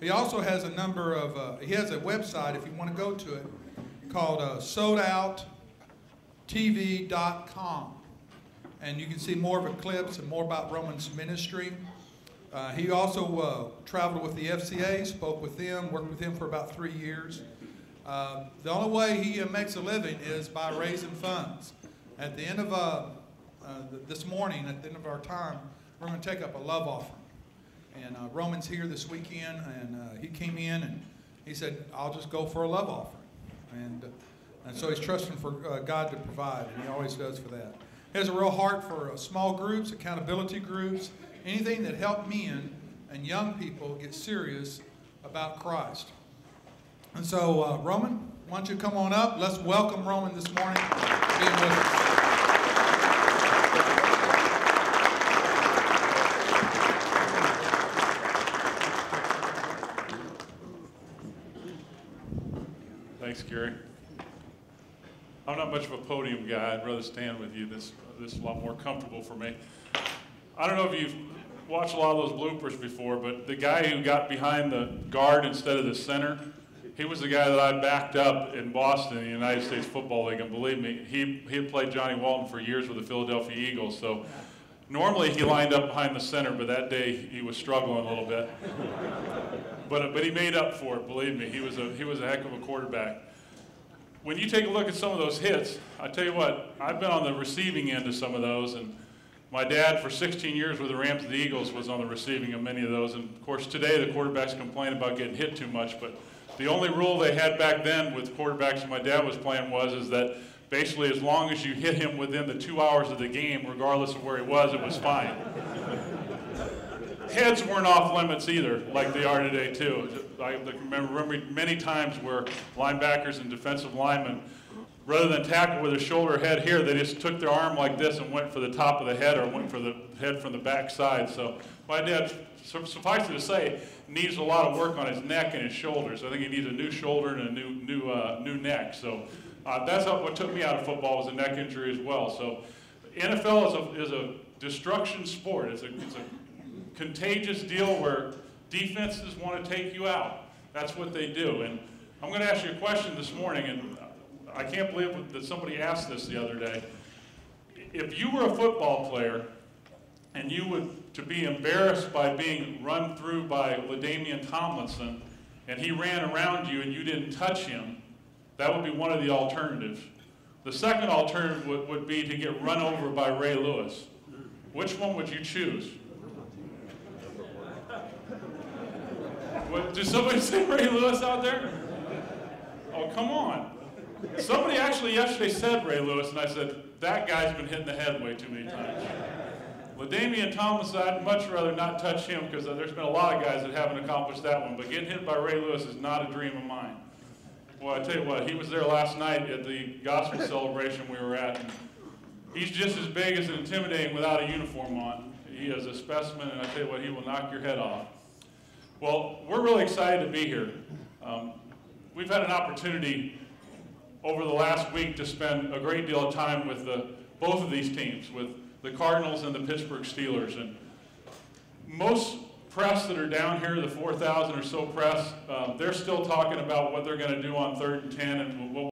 He also has a number of, he has a website if you want to go to it called soldouttv.com. And you can see more of the clips and more about Roman's ministry. He also traveled with the FCA, spoke with them, worked with them for about 3 years. The only way he makes a living is by raising funds. At the end of this morning, at the end of our time, we're going to take up a love offering. And Roman's here this weekend, and he came in and he said, I'll just go for a love offering. And so he's trusting for God to provide, and he always does for that. He has a real heart for small groups, accountability groups, anything that help men and young people get serious about Christ. And so, Roman, why don't you come on up? Let's welcome Roman this morning for being with us. Thanks, Gary. I'm not much of a podium guy. I'd rather stand with you. This is a lot more comfortable for me. I don't know if you've watched a lot of those bloopers before, but the guy who got behind the guard instead of the center, he was the guy that I backed up in Boston in the United States Football League, and believe me, he had played Johnny Walton for years with the Philadelphia Eagles, so normally he lined up behind the center, but that day he was struggling a little bit. But he made up for it, believe me. He was a heck of a quarterback. When you take a look at some of those hits, I tell you what, I've been on the receiving end of some of those, and my dad, for 16 years with the Rams and the Eagles, was on the receiving of many of those. And of course, today the quarterbacks complain about getting hit too much, but the only rule they had back then with quarterbacks that my dad was playing is that basically as long as you hit him within the 2 hours of the game, regardless of where he was, it was fine. Heads weren't off limits either, like they are today too. I remember many times where linebackers and defensive linemen, rather than tackle with their shoulder or head here, they just took their arm like this and went for the top of the head or went for the head from the back side. So my dad, suffice it to say, needs a lot of work on his neck and his shoulders. I think he needs a new shoulder and a new neck. So that's what took me out of football, was a neck injury as well. So NFL is a destruction sport. It's a contagious deal where defenses want to take you out. That's what they do. And I'm going to ask you a question this morning, and I can't believe that somebody asked this the other day. If you were a football player and you were to be embarrassed by being run through by LaDainian Tomlinson and he ran around you and you didn't touch him, that would be one of the alternatives. The second alternative would be to get run over by Ray Lewis. Which one would you choose? Did somebody say Ray Lewis out there? Oh, come on. Somebody actually yesterday said Ray Lewis, and I said, that guy's been hit in the head way too many times. LaDainian Thomas, I'd much rather not touch him because there's been a lot of guys that haven't accomplished that one, but getting hit by Ray Lewis is not a dream of mine. Well, I tell you what, he was there last night at the gospel celebration we were at, and he's just as big as intimidating without a uniform on. He is a specimen, and I tell you what, he will knock your head off. Well, we're really excited to be here. We've had an opportunity over the last week to spend a great deal of time with both of these teams, with the Cardinals and the Pittsburgh Steelers. And most press that are down here, the 4,000 or so press, they're still talking about what they're going to do on 3rd and 10 and what